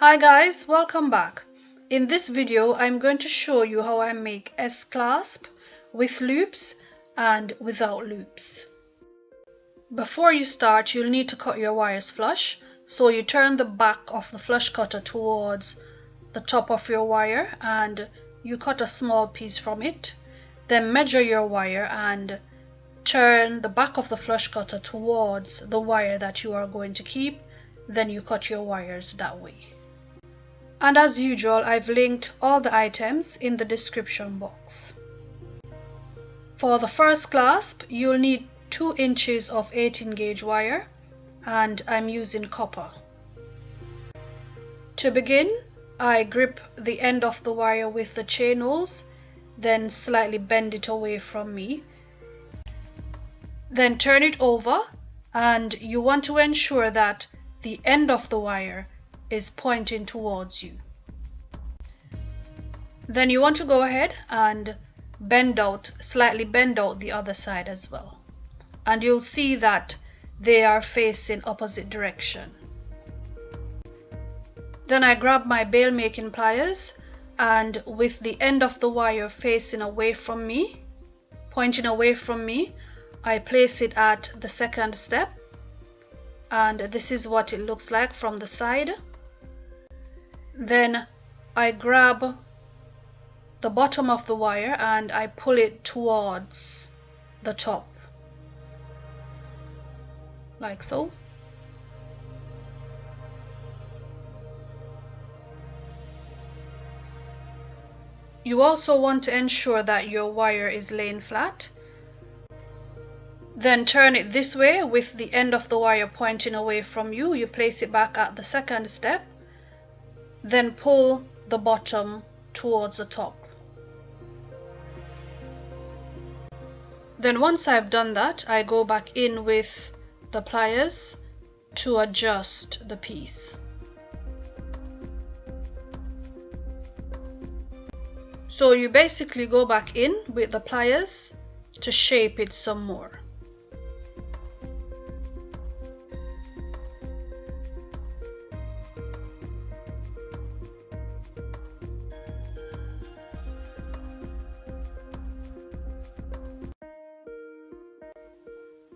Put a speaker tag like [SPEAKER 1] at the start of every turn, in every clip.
[SPEAKER 1] Hi guys, welcome back. In this video I'm going to show you how I make S-clasp with loops and without loops. Before you start, you'll need to cut your wires flush, so you turn the back of the flush cutter towards the top of your wire and you cut a small piece from it. Then measure your wire and turn the back of the flush cutter towards the wire that you are going to keep. Then you cut your wires that way. And as usual, I've linked all the items in the description box. For the first clasp, you'll need 2 inches of 18 gauge wire, and I'm using copper. To begin, I grip the end of the wire with the chain nose, then slightly bend it away from me. Then turn it over, and you want to ensure that the end of the wire is pointing towards you. Then you want to go ahead and slightly bend out the other side as well. And you'll see that they are facing opposite direction. Then I grab my bail making pliers and with the end of the wire facing away from me, pointing away from me, I place it at the second step. And this is what it looks like from the side. Then I grab the bottom of the wire and I pull it towards the top, like so. You also want to ensure that your wire is laying flat. Then turn it this way with the end of the wire pointing away from you. You place it back at the second step. Then pull the bottom towards the top. Then once I've done that, I go back in with the pliers to adjust the piece. So you basically go back in with the pliers to shape it some more.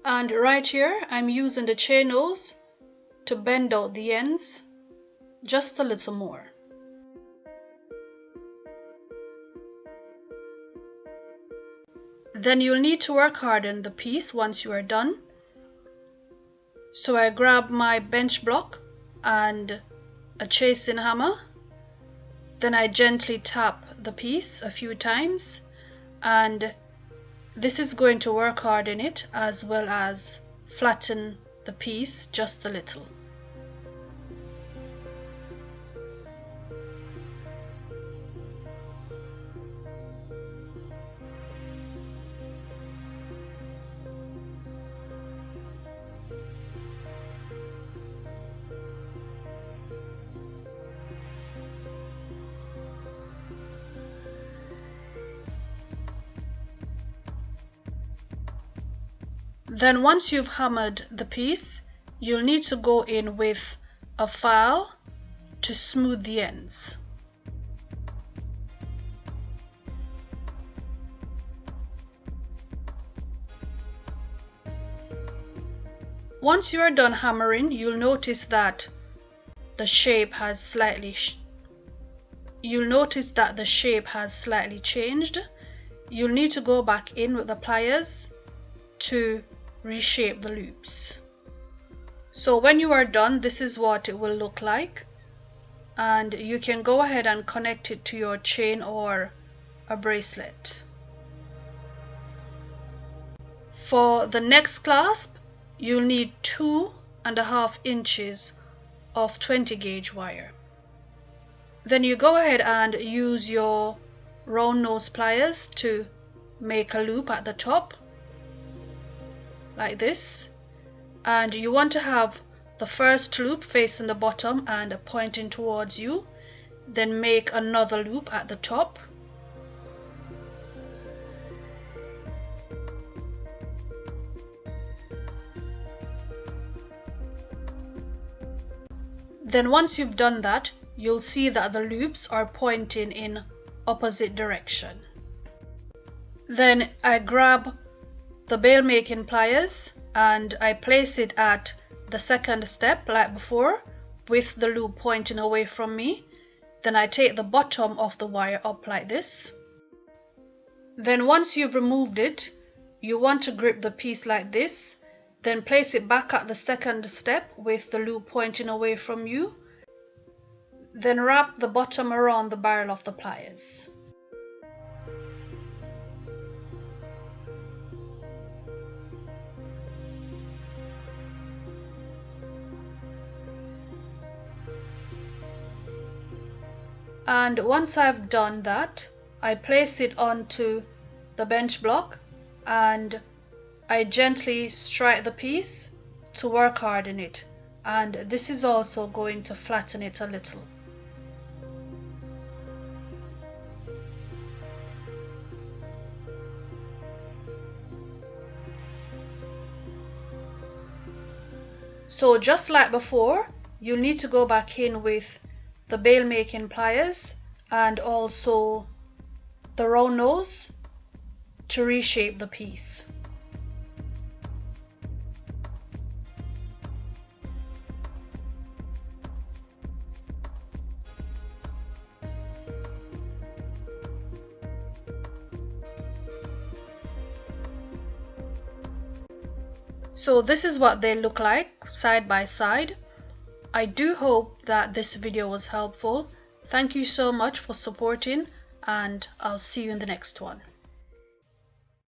[SPEAKER 1] And right here, I'm using the chain nose to bend out the ends just a little more. Then you'll need to work harden the piece once you are done. So I grab my bench block and a chasing hammer. Then I gently tap the piece a few times, and this is going to work harden it as well as flatten the piece just a little. Then once you've hammered the piece, you'll need to go in with a file to smooth the ends. Once you are done hammering, you'll notice that the shape has slightly changed. You'll need to go back in with the pliers to reshape the loops. So when you are done, this is what it will look like, and you can go ahead and connect it to your chain or a bracelet. For the next clasp, you'll need 2.5 inches of 20 gauge wire. Then you go ahead and use your round nose pliers to make a loop at the top like this, and you want to have the first loop facing the bottom and pointing towards you. Then make another loop at the top. Then once you've done that, you'll see that the loops are pointing in opposite direction. Then I grab the bail making pliers and I place it at the second step like before, with the loop pointing away from me. Then I take the bottom of the wire up like this. Then once you've removed it, you want to grip the piece like this, then place it back at the second step with the loop pointing away from you. Then wrap the bottom around the barrel of the pliers. And once I've done that, I place it onto the bench block and I gently strike the piece to work harden it, and this is also going to flatten it a little. So just like before, you need to go back in with the bail making pliers and also the round nose to reshape the piece. So this is what they look like side by side. I do hope that this video was helpful. Thank you so much for supporting, and I'll see you in the next one.